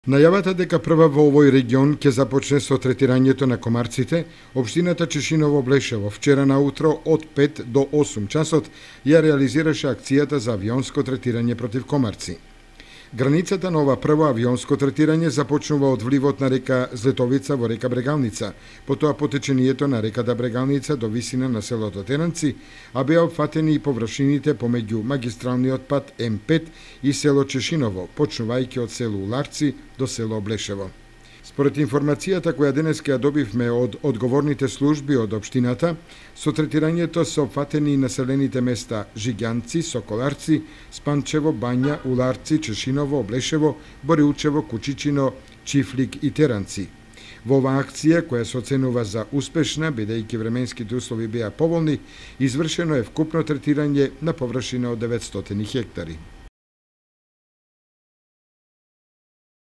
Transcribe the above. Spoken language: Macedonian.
Најавата дека прва во овој регион ќе започне со третирањето на комарците, општината Чешиново-Блешево вчера наутро од 5 до 8 часот ја реализираше акцијата за авионско третирање против комарци. Границата на ова прво авионско третирање започнува од вливот на река Злетовица во река Брегалница, потоа по течението на реката Брегалница до висина на селото Теранци, а беа опфатени и површините помеѓу магистралниот пат М5 и село Чешиново, почнувајќи од село Уларци до село Блешево. Според информацијата која денеска ја добивме од одговорните служби од општината, со третирањето се опфатени населените места Жиѓанци, Соколарци, Спанчево, Бања, Уларци, Чешиново, Блешево, Бориучево, Кучичино, Чифлик и Теранци. Во оваа акција, која се оценува за успешна, бидејќи временските услови беа поволни, извршено е вкупно третирање на површина од 900 хектари.